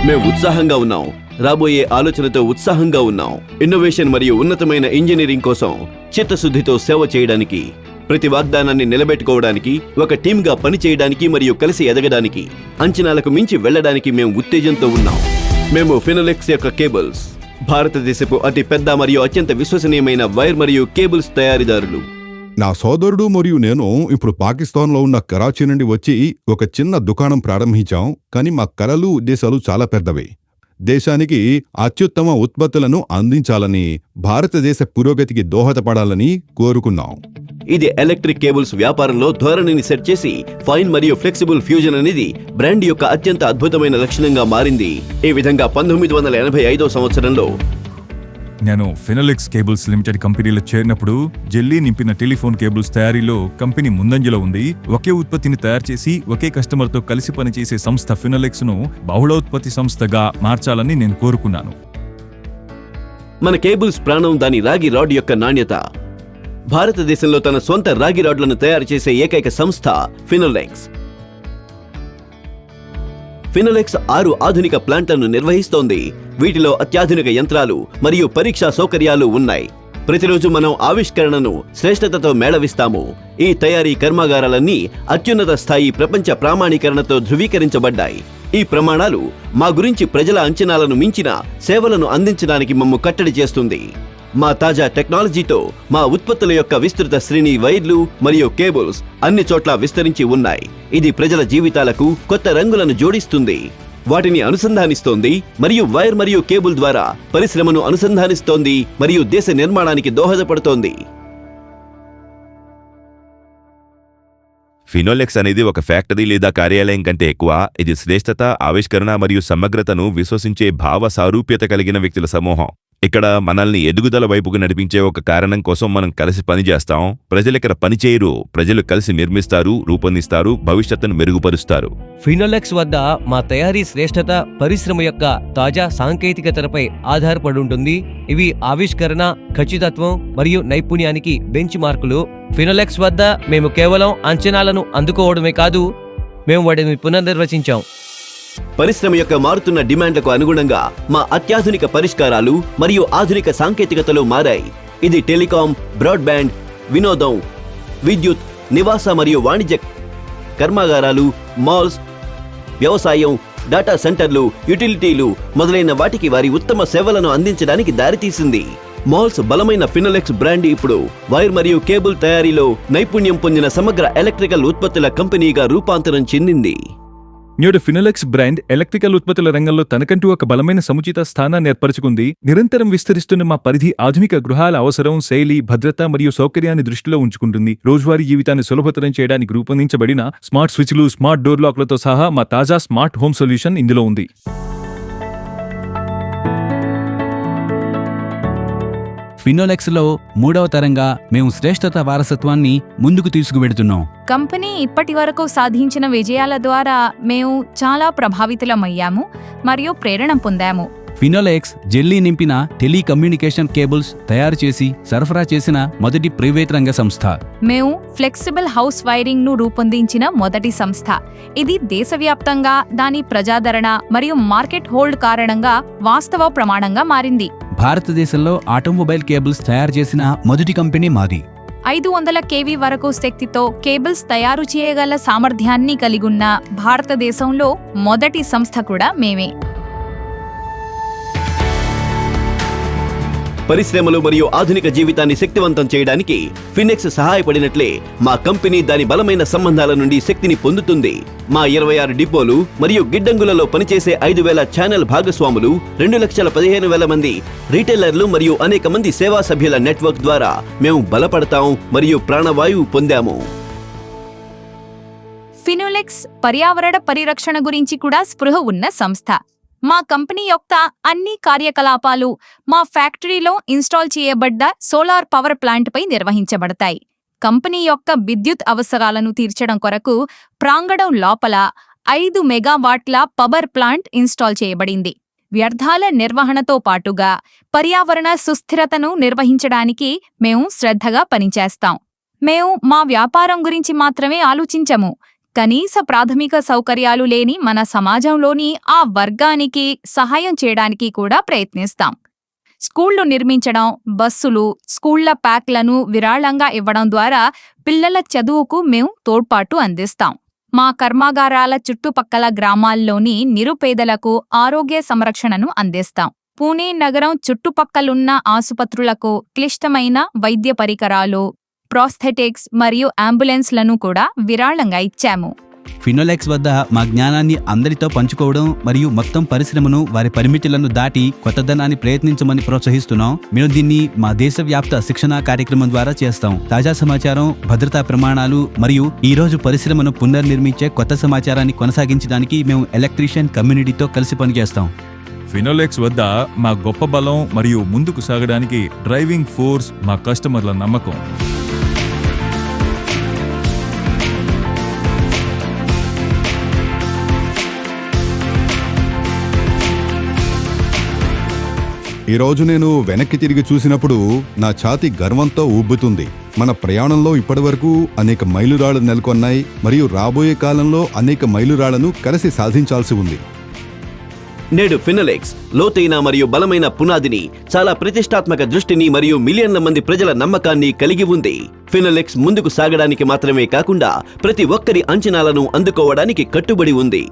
మేము ఉత్సాహంగా ఉన్నాం, రాబోయే ఆలోచనతో ఉత్సాహంగా ఉన్నాం. ఇన్నోవేషన్ మరియు ఉన్నతమైన ఇంజనీరింగ్ కోసం చిత్తశుద్ధితో సేవ చేయడానికి, ప్రతి వాగ్దానాన్ని నిలబెట్టుకోవడానికి, ఒక టీమ్గా పనిచేయడానికి మరియు కలిసి ఎదగడానికి, అంచనాలకు మించి వెళ్లడానికి మేము ఉత్తేజంతో ఉన్నాం. మేము ఫినోలెక్స్ యొక్క కేబుల్స్, భారతదేశపు అతి పెద్ద మరియు అత్యంత విశ్వసనీయమైన వైర్ మరియు కేబుల్స్ తయారీదారులు. నా సోదరుడు మరియు నేను ఇప్పుడు పాకిస్తాన్లో ఉన్న కరాచీ నుండి వచ్చి ఒక చిన్న దుకాణం ప్రారంభించాం. కానీ మా కలలు ఉద్దేశాలు చాలా పెద్దవి. దేశానికి అత్యుత్తమ ఉత్పత్తులను అందించాలని, భారతదేశ పురోగతికి దోహదపడాలని కోరుకున్నాం. ఇది ఎలక్ట్రిక్ కేబుల్స్ వ్యాపారంలో ధోరణిని సెట్ చేసి ఫైన్ మరియు ఫ్లెక్సిబుల్ ఫ్యూజన్ అనేది బ్రాండ్ యొక్క అత్యంత అద్భుతమైన లక్షణంగా మారింది. ఈ విధంగా 1985వ సంవత్సరంలో నేను ఫినోలెక్స్ కేబుల్స్ లిమిటెడ్ కంపెనీలో చేరినప్పుడు జెల్లీ నింపిన టెలిఫోన్ కేబుల్స్ తయారీలో కంపెనీ ముందంజలో ఉంది. ఒకే ఉత్పత్తిని తయారు చేసి ఒకే కస్టమర్తో కలిసి పనిచేసే సంస్థ ఫినోలెక్స్ ను బహుళోత్పత్తి సంస్థగా మార్చాలని నేను కోరుకున్నాను. మన కేబుల్స్ ప్రాణం దాని రాగి రాడ్ యొక్క నాణ్యత. భారతదేశంలో తన సొంత రాగి రాడ్లను తయారు చేసే ఏకైక సంస్థ ఫినోలెక్స్. ఫినోలెక్స్ 6 ఆధునిక ప్లాంట్లను నిర్వహిస్తోంది. వీటిలో అత్యాధునిక యంత్రాలు మరియు పరీక్షా సౌకర్యాలు ఉన్నాయి. ప్రతిరోజు మనం ఆవిష్కరణను శ్రేష్టతతో మేళవిస్తాము. ఈ తయారీ కర్మాగారాలన్నీ అత్యున్నత స్థాయి ప్రపంచ ప్రామాణీకరణతో ధృవీకరించబడ్డాయి. ఈ ప్రమాణాలు మా గురించి ప్రజల అంచనాలను మించిన సేవలను అందించడానికి మమ్ము కట్టడి చేస్తుంది. మా తాజా టెక్నాలజీతో మా ఉత్పత్తుల యొక్క విస్తృత శ్రేణి వైర్లు మరియు కేబుల్స్ అన్ని చోట్ల విస్తరించి ఉన్నాయి. ఇది ప్రజల జీవితాలకు కొత్త రంగులను జోడిస్తుంది, వాటిని అనుసంధానిస్తోంది మరియు వైర్ మరియు కేబుల్ ద్వారా పరిశ్రమను అనుసంధానిస్తోంది మరియు దేశ నిర్మాణానికి దోహదపడుతోంది. ఫినోలెక్స్ అనేది ఒక ఫ్యాక్టరీ లేదా కార్యాలయం కంటే ఎక్కువ. ఇది శ్రేష్టత, ఆవిష్కరణ మరియు సమగ్రతను విశ్వసించే భావ సారూప్యత కలిగిన వ్యక్తుల సమూహం. ఇక్కడ మనల్ని ఎదుగుదల వైపుకు నడిపించే ఒక కారణం కోసం మనం కలిసి పనిచేస్తాం. ప్రజలు ఇక్కడ పనిచేయరు, ప్రజలు కలిసి నిర్మిస్తారు, రూపొందిస్తారు, భవిష్యత్తును మెరుగుపరుస్తారు. ఫినోలెక్స్ వద్ద మా తయారీ శ్రేష్టత పరిశ్రమ యొక్క తాజా సాంకేతికతలపై ఆధారపడి ఉంటుంది. ఇవి ఆవిష్కరణ, ఖచ్చితత్వం మరియు నైపుణ్యానికి బెంచ్ మార్కులు. ఫినోలెక్స్ వద్ద మేము కేవలం అంచనాలను అందుకోవడమే కాదు, మేము వాటిని పునర్నిర్వచించాం. పరిశ్రమ యొక్క మారుతున్న డిమాండ్లకు అనుగుణంగా మా అత్యాధునిక పరిష్కారాలు మరియు ఆధునిక సాంకేతికతలు మారాయి. ఇది టెలికాం, బ్రాడ్బ్యాండ్, వినోదం, విద్యుత్, నివాస మరియు వాణిజ్య కర్మాగారాలు, మాల్స్, వ్యవసాయం, డేటా సెంటర్లు, యుటిలిటీలు మొదలైన వాటికి వారి ఉత్తమ సేవలను అందించడానికి దారితీసింది. మాల్స్ బలమైన ఫినోలెక్స్ బ్రాండ్ ఇప్పుడు వైర్ మరియు కేబుల్ తయారీలో నైపుణ్యం పొందిన సమగ్ర ఎలక్ట్రికల్ ఉత్పత్తుల కంపెనీగా రూపాంతరం చెందింది. నేడు ఫినోలెక్స్ బ్రాండ్ ఎలక్ట్రికల్ ఉత్పత్తుల రంగంలో తనకంటూ ఒక బలమైన సముచిత స్థానాన్ని ఏర్పరచుకుంది. నిరంతరం విస్తరిస్తున్న మా పరిధి ఆధునిక గృహాల అవసరం, శైలి, భద్రత మరియు సౌకర్యాన్ని దృష్టిలో ఉంచుకుంటుంది. రోజువారీ జీవితాన్ని సులభతరం చేయడానికి రూపొందించబడిన స్మార్ట్ స్విచ్లు, స్మార్ట్ డోర్ లాక్లతో సహా మా తాజా స్మార్ట్ హోమ్ సొల్యూషన్ ఇందులో ఉంది. ఫినోలెక్స్లో 3వ తరంగా మేము శ్రేష్టత వారసత్వాన్ని ముందుకు తీసుకువెడుతున్నాం. కంపెనీ ఇప్పటి వరకు సాధించిన విజయాల ద్వారా మేము చాలా ప్రభావితులమయ్యాము మరియు ప్రేరణ పొందాము. ఫినోలెక్స్ జెల్లీ నింపిన టెలికమ్యూనికేషన్ కేబుల్స్ తయారు చేసి సరఫరా చేసిన మొదటి ప్రైవేట్ రంగ సంస్థ. మేము ఫ్లెక్సిబుల్ హౌస్ వైరింగ్ ను రూపొందించిన మొదటి సంస్థ. ఇది దేశవ్యాప్తంగా దాని ప్రజాదరణ మరియు మార్కెట్ హోల్డ్ కారణంగా వాస్తవ ప్రమాణంగా మారింది. భారతదేశంలో ఆటోమొబైల్ కేబుల్స్ తయారు చేసిన మొదటి కంపెనీ మాది. 500 kV వరకు శక్తితో కేబుల్స్ తయారు చేయగల సామర్థ్యాన్ని కలిగున్న భారతదేశంలో మొదటి సంస్థ కూడా మేమే. పరిశ్రమలు మరియు ఆధునిక జీవితాన్ని శక్తివంతం చేయడానికి ఫినెక్స్ సహాయపడినట్లే మా కంపెనీ దాని బలమైన సంబంధాల నుండి శక్తిని పొందుతుంది. మా 26 డిపోలు మరియు గిడ్డంగులలో పనిచేసే 5,000 ఛానల్ భాగస్వాములు, 2,15,000 మంది రీటైలర్లు మరియు అనేక మంది సేవా సభ్యుల నెట్వర్క్ ద్వారా మేము బలపడతాం మరియు ప్రాణవాయువు పొందాము. ఫినోలెక్స్ పర్యావరణ పరిరక్షణ గురించి కూడా స్పృహ ఉన్న సంస్థ. మా కంపెనీ యొక్క అన్ని కార్యకలాపాలు మా ఫ్యాక్టరీలో ఇన్స్టాల్ చేయబడ్డ సోలార్ పవర్ ప్లాంట్పై నిర్వహించబడతాయి. కంపెనీ యొక్క విద్యుత్ అవసరాలను తీర్చడం కొరకు ప్రాంగణం లోపల 5 మెగావాట్ల పవర్ ప్లాంట్ ఇన్స్టాల్ చేయబడింది. వ్యర్థాల నిర్వహణతో పాటుగా పర్యావరణ సుస్థిరతను నిర్వహించడానికి మేము శ్రద్ధగా పనిచేస్తాం. మేము మా వ్యాపారం గురించి మాత్రమే ఆలోచించము, కనీస ప్రాథమిక సౌకర్యాలు లేని మన సమాజంలోని ఆ వర్గానికి సహాయం చేయడానికి కూడా ప్రయత్నిస్తాం. స్కూళ్లు నిర్మించడం, బస్సులు, స్కూళ్ల ప్యాక్లను విరాళంగా ఇవ్వడం ద్వారా పిల్లల చదువుకు మేం తోడ్పాటు అందిస్తాం. మా కర్మాగారాల చుట్టుపక్కల గ్రామాల్లోని నిరుపేదలకు ఆరోగ్య సంరక్షణను అందిస్తాం. పూణే నగరం చుట్టుపక్కలున్న ఆసుపత్రులకు క్లిష్టమైన వైద్య పరికరాలు, ప్రోస్థెటిక్స్ మరియు అంబులెన్స్లను కూడా విరాళంగా ఇచ్చాము. ఫినోలెక్స్ వద్ద మా జ్ఞానాన్ని అందరితో పంచుకోవడం మరియు మొత్తం పరిశ్రమను వారి పరిమితులను దాటి కొత్తదనాన్ని ప్రయత్నించమని ప్రోత్సహిస్తున్నాం. మేము దీన్ని మా దేశవ్యాప్త శిక్షణా కార్యక్రమం ద్వారా చేస్తాం. తాజా సమాచారం, భద్రతా ప్రమాణాలు మరియు ఈ రోజు పరిశ్రమను పునర్నిర్మించే కొత్త సమాచారాన్ని కొనసాగించడానికి మేము ఎలక్ట్రీషియన్ కమ్యూనిటీతో కలిసి పనిచేస్తాం. ఫినోలెక్స్ వద్ద మా గొప్ప బలం మరియు ముందుకు సాగడానికి డ్రైవింగ్ ఫోర్స్ మా కస్టమర్ల నమ్మకం. ఈరోజు నేను వెనక్కి తిరిగి చూసినప్పుడు నా ఛాతీ గర్వంతో ఉబ్బుతుంది. మన ప్రయాణంలో ఇప్పటివరకు అనేక మైలురాళ్లు నెలకొన్నాయి మరియు రాబోయే కాలంలో అనేక మైలురాళ్లను కలిసి సాధించాల్సి ఉంది. నేడు ఫినోలెక్స్ లోతైన మరియు బలమైన పునాదిని, చాలా ప్రతిష్టాత్మక దృష్టిని మరియు మిలియన్ల మంది ప్రజల నమ్మకాన్ని కలిగి ఉంది. ఫినోలెక్స్ ముందుకు సాగడానికి మాత్రమే కాకుండా ప్రతి ఒక్కరి అంచనాలను అందుకోవడానికి కట్టుబడి ఉంది.